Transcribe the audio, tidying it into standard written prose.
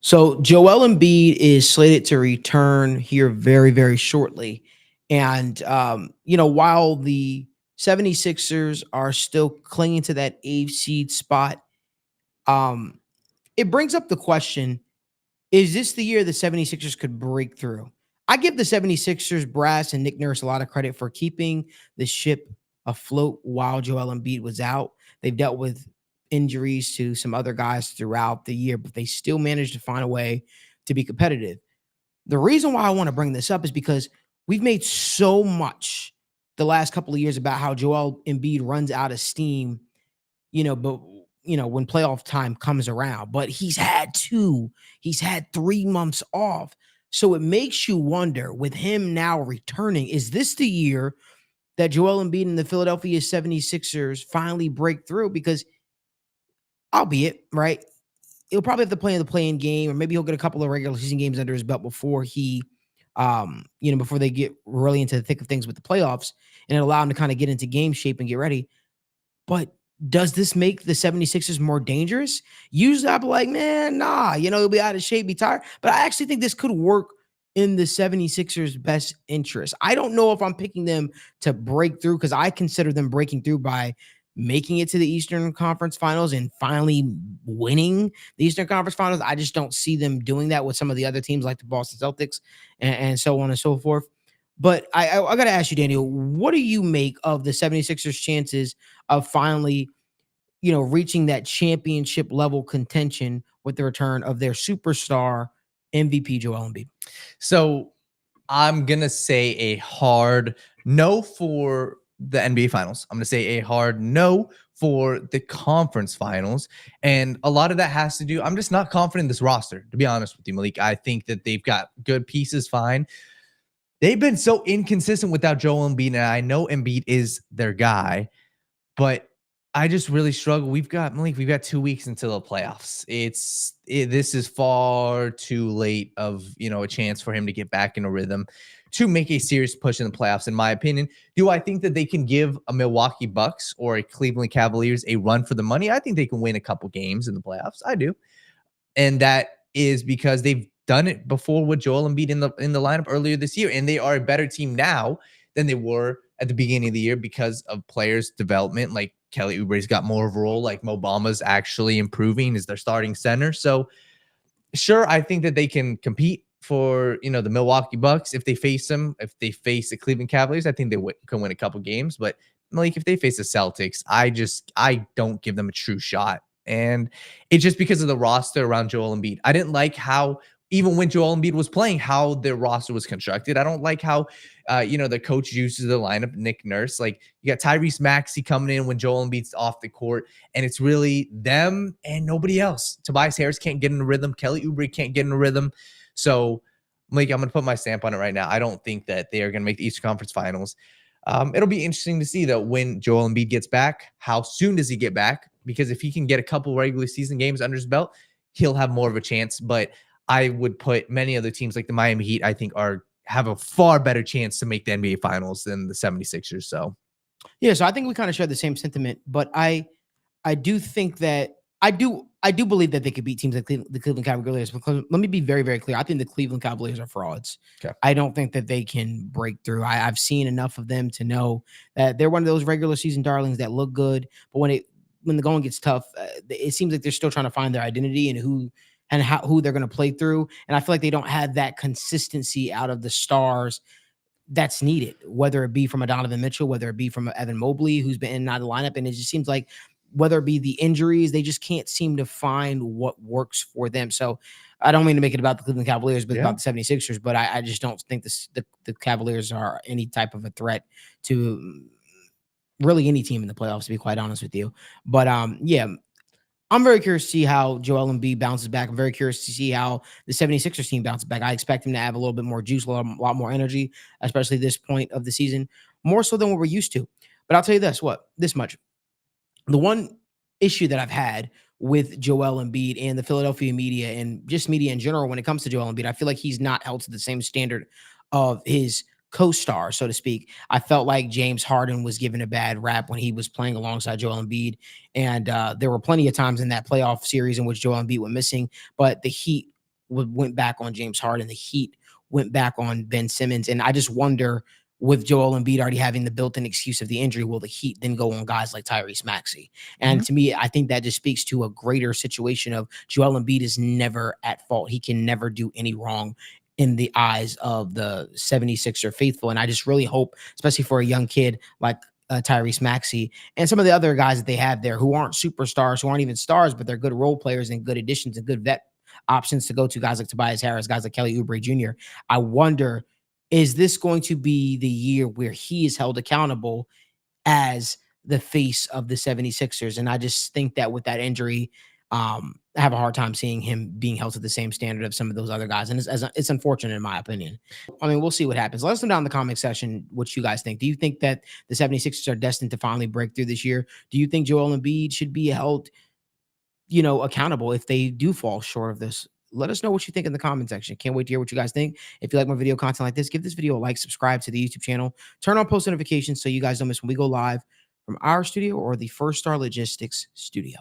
So Joel Embiid is slated to return here very, very shortly. And, while the 76ers are still clinging to that 8th seed spot, um, it brings up the question, is this the year the 76ers could break through? I give the 76ers brass and Nick Nurse a lot of credit for keeping the ship afloat while Joel Embiid was out. They've dealt with injuries to some other guys throughout the year, but they still managed to find a way to be competitive. The reason why I want to bring this up is because we've made so much the last couple of years about how Joel Embiid runs out of steam, but when playoff time comes around, but he's had 3 months off. So it makes you wonder with him now returning, is this the year that Joel Embiid and the Philadelphia 76ers finally break through? Because albeit, right, he'll probably have to play in the playing game, or maybe he'll get a couple of regular season games under his belt before before they get really into the thick of things with the playoffs, and it allow him to kind of get into game shape and get ready. But does this make the 76ers more dangerous? Usually I'd be like, man, nah, he'll be out of shape, be tired. But I actually think this could work in the 76ers' best interest. I don't know if I'm picking them to break through because I consider them breaking through by making it to the Eastern Conference Finals and finally winning the Eastern Conference Finals. I just don't see them doing that with some of the other teams like the Boston Celtics and so on and so forth. But I got to ask you, Daniel, what do you make of the 76ers' chances of finally, reaching that championship level contention with the return of their superstar MVP Joel Embiid? So I'm going to say a hard no for the NBA Finals. I'm going to say a hard no for the conference finals. And a lot of that has to do, I'm just not confident in this roster, to be honest with you, Malik. I think that they've got good pieces, fine. They've been so inconsistent without Joel Embiid, and I know Embiid is their guy, but I just really struggle. We've got 2 weeks until the playoffs. This is far too late of a chance for him to get back in a rhythm to make a serious push in the playoffs. In my opinion, do I think that they can give a Milwaukee Bucks or a Cleveland Cavaliers a run for the money? I think they can win a couple games in the playoffs. I do, and that is because they've done it before with Joel Embiid in the lineup earlier this year, and they are a better team now than they were at the beginning of the year because of players' development. Like Kelly Oubre's got more of a role. Like Mo Bamba's actually improving as their starting center. So sure, I think that they can compete for the Milwaukee Bucks if they face them. If they face the Cleveland Cavaliers, I think they can win a couple games. But like if they face the Celtics, I don't give them a true shot. And it's just because of the roster around Joel Embiid. I didn't like how, even when Joel Embiid was playing, how their roster was constructed. I don't like how, the coach uses the lineup, Nick Nurse. Like you got Tyrese Maxey coming in when Joel Embiid's off the court, and it's really them and nobody else. Tobias Harris can't get in the rhythm. Kelly Oubre can't get in the rhythm. So, Malik, I'm going to put my stamp on it right now. I don't think that they are going to make the Eastern Conference Finals. It'll be interesting to see, though, when Joel Embiid gets back. How soon does he get back? Because if he can get a couple regular season games under his belt, he'll have more of a chance. But I would put many other teams like the Miami Heat, I think, have a far better chance to make the NBA Finals than the 76ers. So, Yeah, so I think we kind of share the same sentiment, but I do think that I do believe that they could beat teams like the Cleveland Cavaliers. Because let me be very, very clear. I think the Cleveland Cavaliers are frauds. okay. I don't think that they can break through. I've seen enough of them to know that they're one of those regular season darlings that look good, but when the going gets tough, it seems like they're still trying to find their identity and who they're going to play through. And I feel like they don't have that consistency out of the stars that's needed, whether it be from a Donovan Mitchell, whether it be from a Evan Mobley, who's been in and out of the lineup. And it just seems like whether it be the injuries, they just can't seem to find what works for them. So I don't mean to make it about the Cleveland Cavaliers, but about the 76ers, but I just don't think the Cavaliers are any type of a threat to really any team in the playoffs, to be quite honest with you. But yeah, I'm very curious to see how Joel Embiid bounces back. I'm very curious to see how the 76ers team bounces back. I expect him to have a little bit more juice, a lot more energy, especially this point of the season, more so than what we're used to. But I'll tell you this much. The one issue that I've had with Joel Embiid and the Philadelphia media and just media in general when it comes to Joel Embiid, I feel like he's not held to the same standard of his co-star, so to speak. I felt like James Harden was given a bad rap when he was playing alongside Joel Embiid, and there were plenty of times in that playoff series in which Joel Embiid went missing, but the Heat went back on James Harden. The Heat went back on Ben Simmons. And I just wonder, with Joel Embiid already having the built-in excuse of the injury, will the Heat then go on guys like Tyrese Maxey? And Mhm. to me, I think that just speaks to a greater situation of Joel Embiid is never at fault. He can never do any wrong in the eyes of the 76er faithful. And I just really hope, especially for a young kid like Tyrese Maxey and some of the other guys that they have there who aren't superstars, who aren't even stars, but they're good role players and good additions and good vet options to go to, guys like Tobias Harris, guys like Kelly Oubre Jr. I wonder, is this going to be the year where he is held accountable as the face of the 76ers? And I just think that with that injury, I have a hard time seeing him being held to the same standard of some of those other guys. And it's unfortunate in my opinion. I mean, we'll see what happens. Let us know down in the comment section what you guys think. Do you think that the 76ers are destined to finally break through this year? Do you think Joel Embiid should be held, accountable if they do fall short of this? Let us know what you think in the comment section. Can't wait to hear what you guys think. If you like my video content like this, give this video a like, subscribe to the YouTube channel, turn on post notifications so you guys don't miss when we go live from our studio or the First Star Logistics studio.